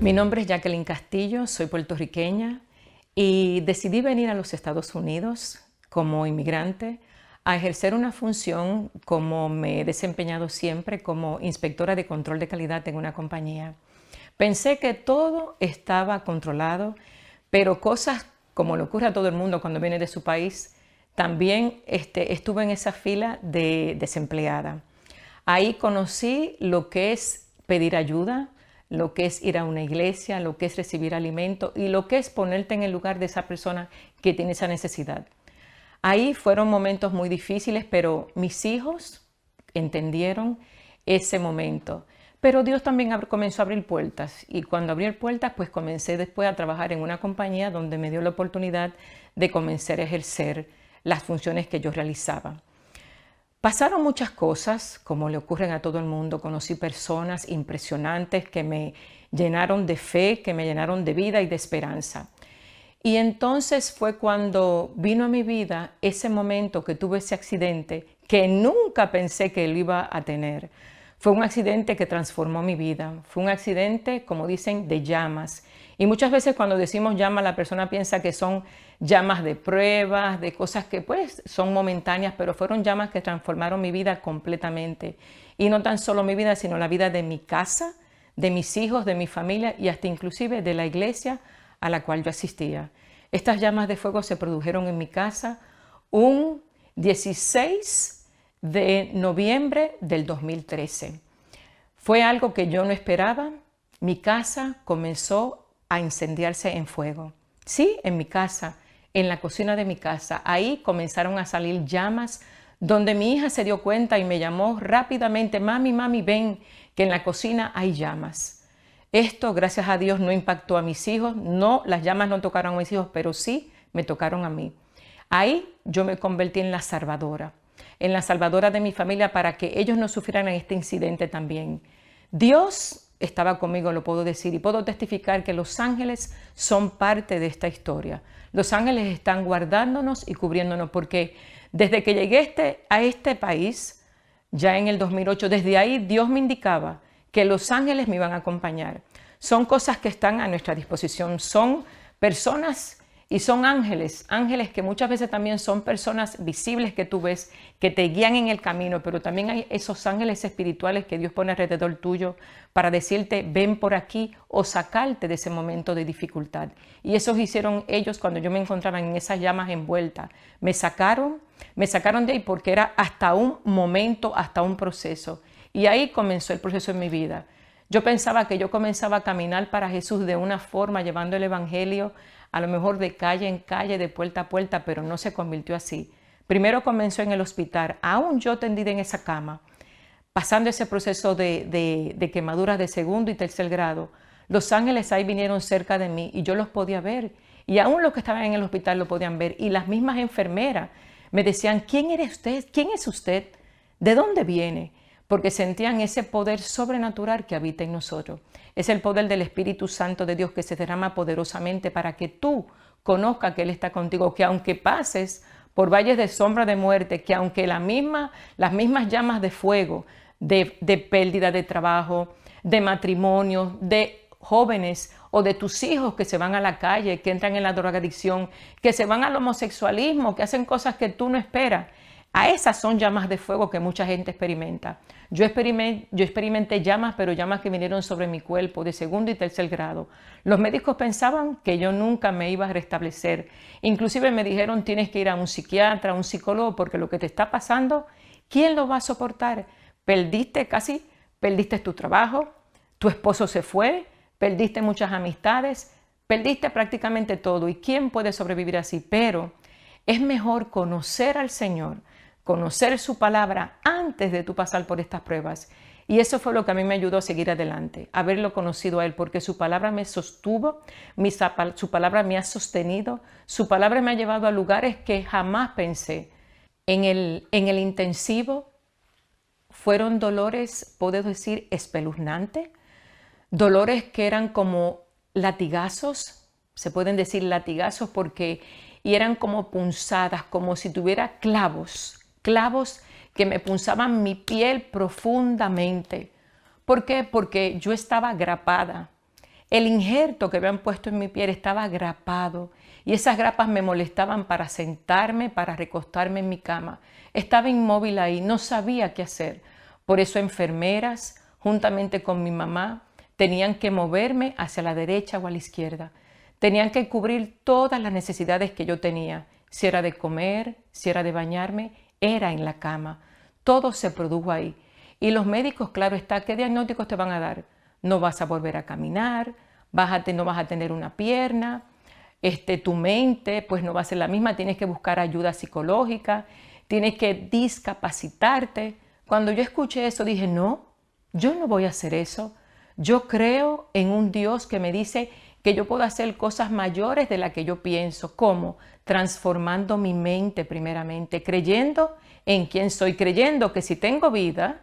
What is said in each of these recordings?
Mi nombre es Jacqueline Castillo, soy puertorriqueña y decidí venir a los Estados Unidos como inmigrante a ejercer una función como me he desempeñado siempre como inspectora de control de calidad en una compañía. Pensé que todo estaba controlado, pero cosas como le ocurre a todo el mundo cuando viene de su país, también estuve en esa fila de desempleada. Ahí conocí lo que es pedir ayuda, lo que es ir a una iglesia, lo que es recibir alimento y lo que es ponerte en el lugar de esa persona que tiene esa necesidad. Ahí fueron momentos muy difíciles, pero mis hijos entendieron ese momento. Pero Dios también comenzó a abrir puertas y cuando abrió puertas, pues comencé después a trabajar en una compañía donde me dio la oportunidad de comenzar a ejercer las funciones que yo realizaba. Pasaron muchas cosas, como le ocurren a todo el mundo. Conocí personas impresionantes que me llenaron de fe, que me llenaron de vida y de esperanza. Y entonces fue cuando vino a mi vida ese momento que tuve ese accidente que nunca pensé que lo iba a tener. Fue un accidente que transformó mi vida. Fue un accidente, como dicen, de llamas. Y muchas veces cuando decimos llamas, la persona piensa que son llamas de pruebas, de cosas que pues son momentáneas, pero fueron llamas que transformaron mi vida completamente. Y no tan solo mi vida, sino la vida de mi casa, de mis hijos, de mi familia y hasta inclusive de la iglesia a la cual yo asistía. Estas llamas de fuego se produjeron en mi casa un 16 de noviembre del 2013. Fue algo que yo no esperaba. Mi casa comenzó a incendiarse en fuego. Sí, en mi casa, en la cocina de mi casa. Ahí comenzaron a salir llamas, donde mi hija se dio cuenta y me llamó rápidamente: mami, mami, ven, que en la cocina hay llamas. Esto, gracias a Dios, no impactó a mis hijos. No, las llamas no tocaron a mis hijos, pero sí me tocaron a mí. Ahí yo me convertí en la salvadora de mi familia para que ellos no sufrieran este incidente también. Dios estaba conmigo, lo puedo decir, y puedo testificar que los ángeles son parte de esta historia. Los ángeles están guardándonos y cubriéndonos, porque desde que llegué a este país, ya en el 2008, desde ahí Dios me indicaba que los ángeles me iban a acompañar. Son cosas que están a nuestra disposición, son personas y son ángeles que muchas veces también son personas visibles que tú ves, que te guían en el camino, pero también hay esos ángeles espirituales que Dios pone alrededor tuyo para decirte: ven por aquí, o sacarte de ese momento de dificultad. Y eso hicieron ellos cuando yo me encontraba en esas llamas envueltas. Me sacaron de ahí porque era hasta un momento, hasta un proceso. Y ahí comenzó el proceso en mi vida. Yo pensaba que yo comenzaba a caminar para Jesús de una forma, llevando el evangelio a lo mejor de calle en calle, de puerta a puerta, pero no se convirtió así. Primero comenzó en el hospital, aún yo tendida en esa cama, pasando ese proceso de quemaduras de segundo y tercer grado. Los ángeles ahí vinieron cerca de mí y yo los podía ver. Y aún los que estaban en el hospital lo podían ver. Y las mismas enfermeras me decían: ¿quién eres usted? ¿Quién es usted? ¿De dónde viene? Porque sentían ese poder sobrenatural que habita en nosotros. Es el poder del Espíritu Santo de Dios que se derrama poderosamente para que tú conozcas que Él está contigo, que aunque pases por valles de sombra de muerte, que aunque las mismas llamas de fuego, de pérdida de trabajo, de matrimonio, de jóvenes o de tus hijos que se van a la calle, que entran en la drogadicción, que se van al homosexualismo, que hacen cosas que tú no esperas. A esas son llamas de fuego que mucha gente experimenta. Yo experimenté llamas, pero llamas que vinieron sobre mi cuerpo de segundo y tercer grado. Los médicos pensaban que yo nunca me iba a restablecer. Inclusive me dijeron: tienes que ir a un psiquiatra, a un psicólogo, porque lo que te está pasando, ¿quién lo va a soportar? Perdiste tu trabajo, tu esposo se fue, perdiste muchas amistades, perdiste prácticamente todo. ¿Y quién puede sobrevivir así? Pero es mejor conocer al Señor, conocer su palabra antes de tú pasar por estas pruebas. Y eso fue lo que a mí me ayudó a seguir adelante, haberlo conocido a Él, porque su palabra me sostuvo, su palabra me ha sostenido, su palabra me ha llevado a lugares que jamás pensé. En el intensivo fueron dolores, puedo decir, espeluznantes, dolores que eran como latigazos, se pueden decir latigazos y eran como punzadas, como si tuviera clavos que me punzaban mi piel profundamente. ¿Por qué? Porque yo estaba agrapada El injerto que habían puesto en mi piel estaba agrapado y esas grapas me molestaban para sentarme, para recostarme en mi cama. Estaba inmóvil ahí, no sabía qué hacer. Por eso enfermeras, juntamente con mi mamá, tenían que moverme hacia la derecha o a la izquierda. Tenían que cubrir todas las necesidades que yo tenía. Si era de comer, si era de bañarme, era en la cama. Todo se produjo ahí. Y los médicos, claro está, ¿qué diagnósticos te van a dar? No vas a volver a caminar, no vas a tener una pierna, tu mente pues no va a ser la misma, tienes que buscar ayuda psicológica, tienes que discapacitarte. Cuando yo escuché eso dije, no, yo no voy a hacer eso. Yo creo en un Dios que me dice que yo puedo hacer cosas mayores de las que yo pienso. ¿Cómo? Transformando mi mente primeramente, creyendo en quién soy, creyendo que si tengo vida,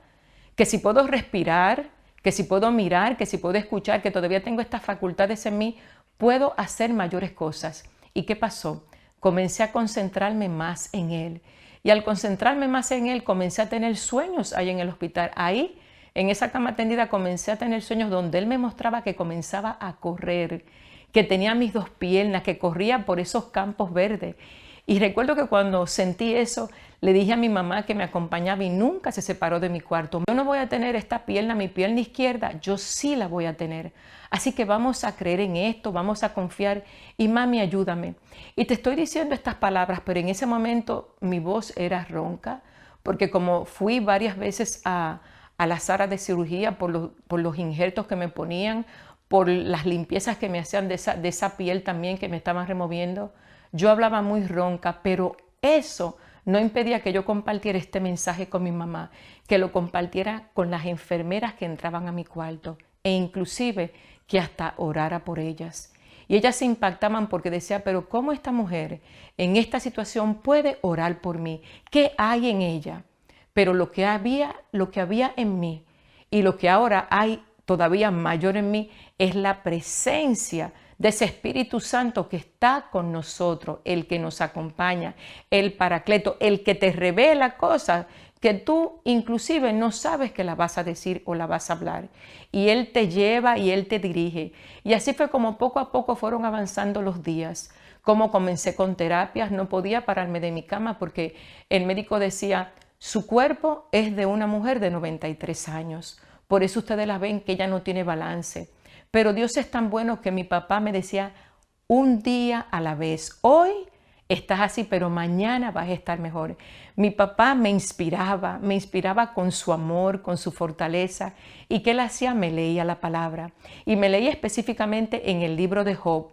que si puedo respirar, que si puedo mirar, que si puedo escuchar, que todavía tengo estas facultades en mí, puedo hacer mayores cosas. ¿Y qué pasó? Comencé a concentrarme más en Él. Y al concentrarme más en Él, comencé a tener sueños ahí en el hospital. Ahí, en esa cama tendida, comencé a tener sueños donde Él me mostraba que comenzaba a correr, que tenía mis dos piernas, que corría por esos campos verdes. Y recuerdo que cuando sentí eso, le dije a mi mamá que me acompañaba y nunca se separó de mi cuarto. Yo no voy a tener esta pierna, mi pierna izquierda, yo sí la voy a tener. Así que vamos a creer en esto, vamos a confiar y mami, ayúdame. Y te estoy diciendo estas palabras, pero en ese momento mi voz era ronca, porque como fui varias veces a la sala de cirugía por los injertos que me ponían, por las limpiezas que me hacían de esa piel también que me estaban removiendo, yo hablaba muy ronca, pero eso no impedía que yo compartiera este mensaje con mi mamá, que lo compartiera con las enfermeras que entraban a mi cuarto e inclusive que hasta orara por ellas. Y ellas se impactaban porque decía, pero ¿cómo esta mujer en esta situación puede orar por mí? ¿Qué hay en ella? Pero lo que había en mí y lo que ahora hay todavía mayor en mí es la presencia de ese Espíritu Santo que está con nosotros, el que nos acompaña, el Paracleto, el que te revela cosas que tú inclusive no sabes que la vas a decir o la vas a hablar. Y Él te lleva y Él te dirige. Y así fue como poco a poco fueron avanzando los días. Como comencé con terapias, no podía pararme de mi cama porque el médico decía, su cuerpo es de una mujer de 93 años. Por eso ustedes la ven que ella no tiene balance. Pero Dios es tan bueno que mi papá me decía, un día a la vez. Hoy estás así, pero mañana vas a estar mejor. Mi papá me inspiraba con su amor, con su fortaleza. ¿Y qué él hacía? Me leía la palabra. Y me leía específicamente en el libro de Job.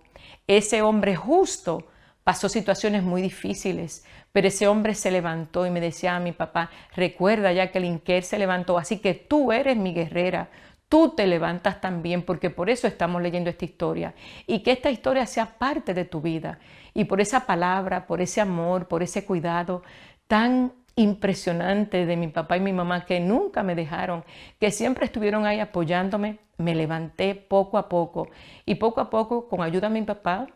Ese hombre justo pasó situaciones muy difíciles, pero ese hombre se levantó y me decía a mi papá, recuerda ya que el Inker se levantó, así que tú eres mi guerrera. Tú te levantas también, porque por eso estamos leyendo esta historia. Y que esta historia sea parte de tu vida. Y por esa palabra, por ese amor, por ese cuidado tan impresionante de mi papá y mi mamá, que nunca me dejaron, que siempre estuvieron ahí apoyándome, me levanté poco a poco. Y poco a poco, con ayuda de mi papá,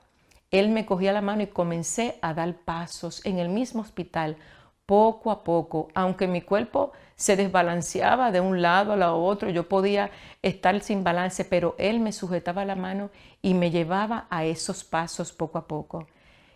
él me cogía la mano y comencé a dar pasos en el mismo hospital, poco a poco, aunque mi cuerpo se desbalanceaba de un lado a la otro, yo podía estar sin balance, pero Él me sujetaba la mano y me llevaba a esos pasos poco a poco.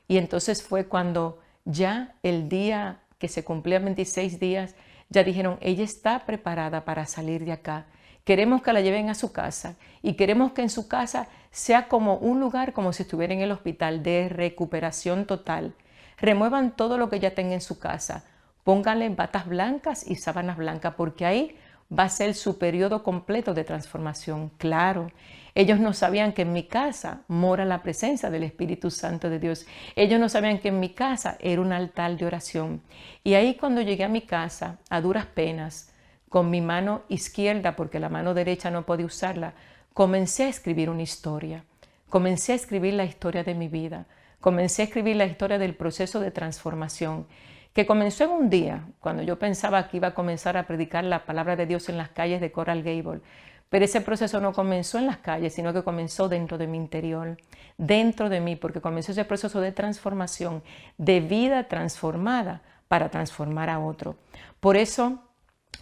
Y entonces fue cuando ya el día que se cumplían 26 días, ya dijeron, ella está preparada para salir de acá. Queremos que la lleven a su casa y queremos que en su casa sea como un lugar, como si estuviera en el hospital, de recuperación total. Remuevan todo lo que ya tenga en su casa. Pónganle batas blancas y sábanas blancas, porque ahí va a ser su periodo completo de transformación. Claro, ellos no sabían que en mi casa mora la presencia del Espíritu Santo de Dios. Ellos no sabían que en mi casa era un altar de oración. Y ahí cuando llegué a mi casa, a duras penas, con mi mano izquierda, porque la mano derecha no podía usarla, comencé a escribir una historia. Comencé a escribir la historia de mi vida. Comencé a escribir la historia del proceso de transformación, que comenzó en un día, cuando yo pensaba que iba a comenzar a predicar la palabra de Dios en las calles de Coral Gable. Pero ese proceso no comenzó en las calles, sino que comenzó dentro de mi interior, dentro de mí, porque comenzó ese proceso de transformación, de vida transformada para transformar a otro. Por eso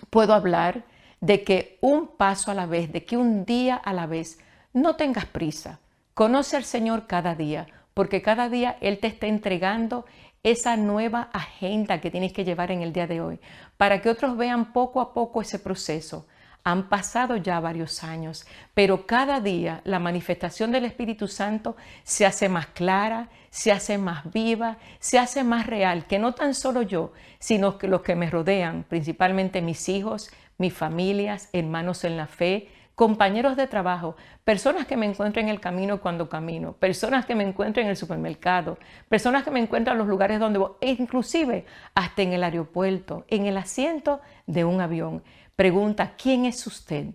puedo hablar de que un paso a la vez, de que un día a la vez, no tengas prisa. Conoce al Señor cada día, porque cada día Él te está entregando esa nueva agenda que tienes que llevar en el día de hoy, para que otros vean poco a poco ese proceso. Han pasado ya varios años, pero cada día la manifestación del Espíritu Santo se hace más clara, se hace más viva, se hace más real, que no tan solo yo, sino que los que me rodean, principalmente mis hijos, mis familias, hermanos en la fe, compañeros de trabajo, personas que me encuentro en el camino cuando camino, personas que me encuentro en el supermercado, personas que me encuentro en los lugares donde voy, e inclusive hasta en el aeropuerto, en el asiento de un avión. Pregunta, ¿quién es usted?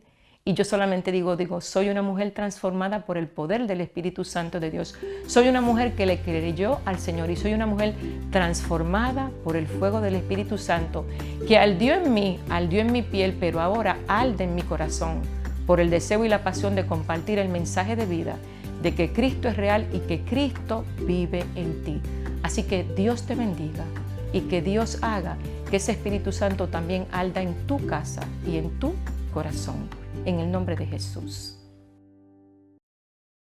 Y yo solamente digo, soy una mujer transformada por el poder del Espíritu Santo de Dios. Soy una mujer que le creyó al Señor y soy una mujer transformada por el fuego del Espíritu Santo, que ardió en mí, ardió en mi piel, pero ahora arde en mi corazón por el deseo y la pasión de compartir el mensaje de vida, de que Cristo es real y que Cristo vive en ti. Así que Dios te bendiga y que Dios haga que ese Espíritu Santo también arda en tu casa y en tu corazón. En el nombre de Jesús.